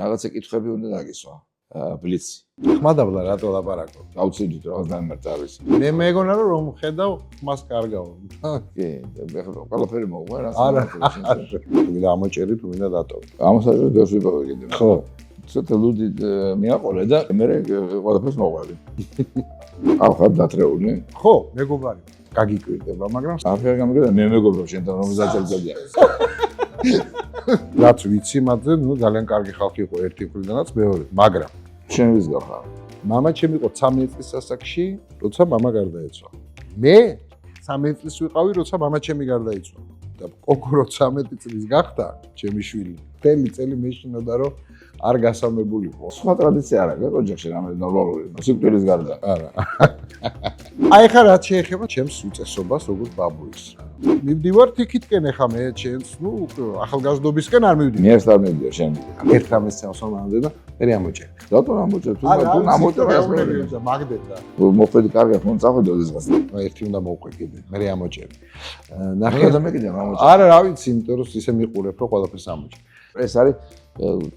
რაღაცა კითხვები უნდა დაგისვა. ბლიცი. ხმადაბლა რატო ლაპარაკო? გავციდით რაღაც დამარტა არის. მე მეგონა რომ ხედავ მას კარგავ. კი, ეხლა ყველაფერი მოუღვა რა. არა. ვიდა ამოჭერით ვიდა დატოვე. ამასაჭრელად ვერ ვიპოვე კიდე. ხო. ცოტა ლუდი მიაყოლე და მე ყველაფერს მოყვები. ახლა დათრეული. ხო, მეგობარი. გაგიკვირდება, მაგრამ აღარ გამიგდა მე მეგობრობ შენთან რომ ზაჭერდადია. რაც ვიცი მათზე, ნუ ძალიან კარგი ხალხი იყო ერთი მხრიდანაც მეორე, მაგრამ შენ ვის გახარ? მამა ჩემი იყო 13 წლის ასაკში, როცა მამა გარდაეცვა. მე 13 წლის ვიყავი, როცა მამა ჩემი გარდაეცვა. და ოქრო 13 წლის გახდა ჩემი შვილი. მთელი წელი მეშინოდა რომ არ გასამებულიყო. სხვა ტრადიცია არ აქვს ოჯახში რამე ნორმალური. სიკვდილის გარდა. არა. აი ხა რაც შეეხება ჩემს უწესობას როგორც ბაბუის. მივდივარ თიქითკენ ხა მე ჩემს, ნუ ახალგაზრდობისკენ არ მივდივარ. მე ერთ არ მივდივარ შენ. ერთ რამეს წავსვამამდე და მე ამოჭერ. რატო ამოჭერ? თუ ამოჭერ და მაგდედა. მოხდები კარგია ხომ წახვიდე ოდესღაც. ერთი უნდა მოვყვე კიდე. მე ამოჭერ. ნახე და მე კიდე ამოჭერ. არა, რა ვიცი, იმიტომ რომ ისე მიყურებ რომ ყველაფერს ამოჭერ. ეს არის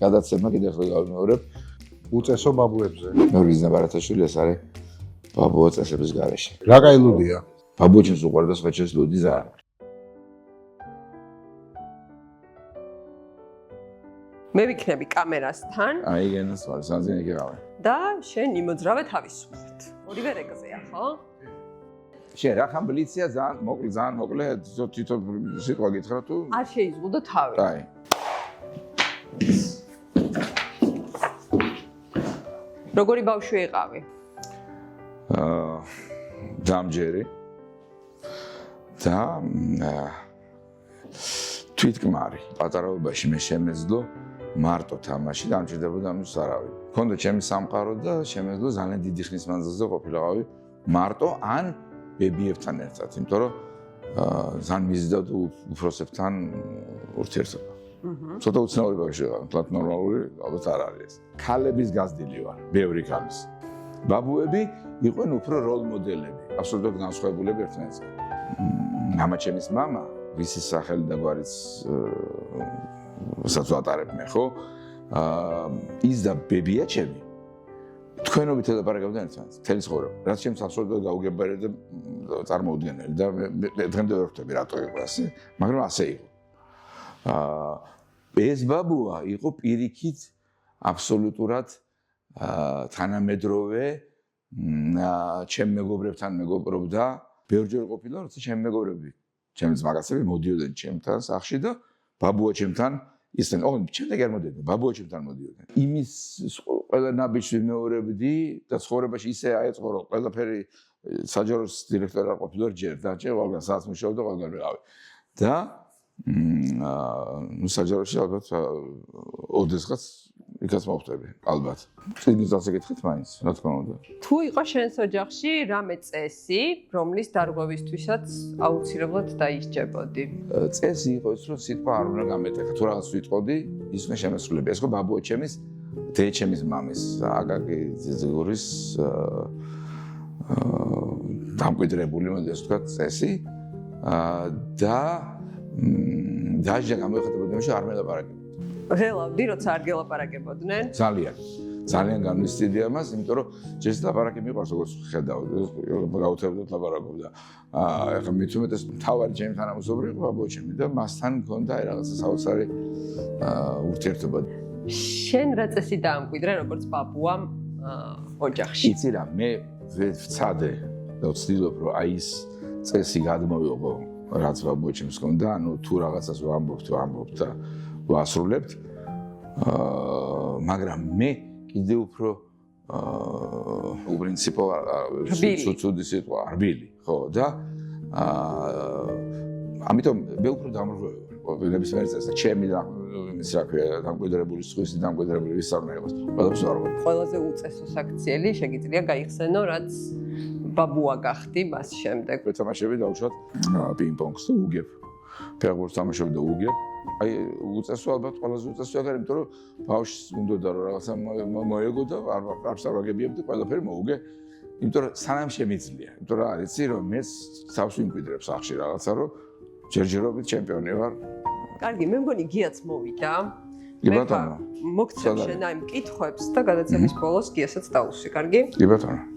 გადაცემა კიდე ახლა გავიმეორებ. უწესო ბაბუებზე. ნორვიზნა ბარათაშვილი ეს არის ბაბუა წესების გარეშე. რა კაი ლუდია? ბაბუა ჩემს უყვარდა სხვა ჩემს ლუდი ზა. მე ვიქნები კამერასთან. აი გენას ვარ, სანძინე გიყავე. და შენ იმოძრავე თავისუფლად. ორივე რეგზეა, ხო? შენ რა ხან ბლიცია ძალიან მოკლე, თვითონ სიტყვა გითხრა თუ? არ შეიზღუდო თავი. აი. როგორი ბავშვი იყავი? დამჯერი და თვითკმარი. პატარაობაში მე შემეძლო მარტო თამაში დამჭირდებოდა ამის არავინ. მქონდა ჩემი სამყარო და შემეძლო ძალიან დიდი ხნის მანძილზე ყოფილიყავი მარტო ან ბებიებთან ერთად, იმიტომ რომ ძალიან მიზიდავდა უფროსებთან ურთიერთობა. ცოტა უცნაური ბავშვი ვარ, თლათ ნორმალური ალბათ არ არის ეს. ქალების გაზრდილი ვარ, ბევრი ქალის. ბაბუები იყვნენ უფრო როლ მოდელები, აბსოლუტურად განსხვავებულები ერთმანეთისგან. მამა ჩემის მამა, ვისი სახელი და გვარიც საწვატარებ მე, ხო? ის და ბებია ჩემი თქვენობით ელაპარაკებდნენ ერთმანეთს, მთელი ცხოვრება. რაც ჩემს აბსოლუტურად გაუგებარი და წარმოუდგენელი და დღემდე ვერ ხვდები რატო იყო ასე, მაგრამ ასე იყო. ეს ბაბუა იყო პირიქით აბსოლუტურად თანამედროვე ჩემ მეგობრებთან მეგობრობდა. ბევრჯერ ყოფილა, როცა ჩემ მეგობრები, ჩემი ძმაკაცები მოდიოდნენ ჩემთან სახლში და ბაბუა ჩემთან ისენ, ჩემთან არ მოდიოდნენ, ბაბუა ჩემთან მოდიოდნენ. იმის ყველა ნაბიჯს ვიმეორებდი და ცხოვრებაში ისე აეწყო, რომ ყველაფერი საჯაროს დირექტორი არ ყოფილა ჯერ და ჯერ ყველგან სადაც მუშაობდა, ყველგან ვიყავი. და ნუ საჯაროში ალბათ ოდესღაც იქაც მოვხვდები, ალბათ. წიგნის ასე გითხეთ მაინც, რა თქმა უნდა. თუ იყო შენს ოჯახში რამე წესი, რომლის დარღვევისთვისაც აუცილებლად დაისჯებოდი? წესი იყო ის, რომ სიტყვა არ უნდა გამეტეხა. თუ რაღაც ვიტყოდი, ის მე შემესრულებია. ეს ხო ბაბუა ჩემის, დედჩემის მამის, აკაკი ძიგურის დამკვიდრებული, მოდი ასე ვთქვათ, წესი. და დაჟე გამოიხატებოდა იმაში არ მელაპარაკებდი. ღელავდი, როცა არ გელაპარაკებოდნენ? ძალიან განვიცდიდი ამას, იმიტომ რომ ჯერ ლაპარაკი მიყვარს, როგორც ხედავ, გაუთავებდეთ ლაპარაკობდა. ეხლა მით უმეტეს თავარი ჩემი თანამშრომელი იყო ბაბუა ჩემი და მასთან მქონდა რაღაცა საოცარი ურთიერთობა. შენ რა წესი დაამკვიდრე, როგორც ბაბუამ ოჯახში? იცი რა, მე ვცადე და ვცდილობ, რომ აი ეს წესი გადმოვიღო, რაც ბაბუა ჩემს ჰქონდა, ანუ თუ რაღაცას ვამბობთ და ვასრულებთ, მაგრამ მე კიდე უფრო უპრინციპო ცუდი სიტყვა, რბილი, ხო და ამიტომ მე უფრო დამრღვევი ნებისმიერ წესს, ჩემი და ის რა ქვია, დამკვიდრებული სხვისი დამკვიდრებული ვისწავლებას, ყველაფერს არ ვარ. ყველაზე უწესო საქციელი შეგიძლია გაიხსენო, რაც ბაბუა გახდი მას შემდეგ. ვეთამაშები დავუშვათ პინგ-პონგს და უგებ. ფეხბურთს თამაშობდი და უგებ. აი უწესო ალბათ ყველაზე უწესო აღარ, იმიტომ რომ ბავშვს უნდა რომ რაღაცა მოეგო და არ ვაგებიებდი ყველაფერი მოუგე. იმიტომ რომ სანამ შემიძლია. იმიტომ რომ არიცი რომ მეც თავს ვიმკვიდრებ სახში რაღაცა რომ ჯერჯერობით ჩემპიონი ვარ. კარგი, მე მგონი გიაც მოვიდა. კი ბატონო. მოგცემ შენ აი მკითხვებს და გადაცემის ბოლოს გიასაც დაუსვი, კარგი? კი ბატონო.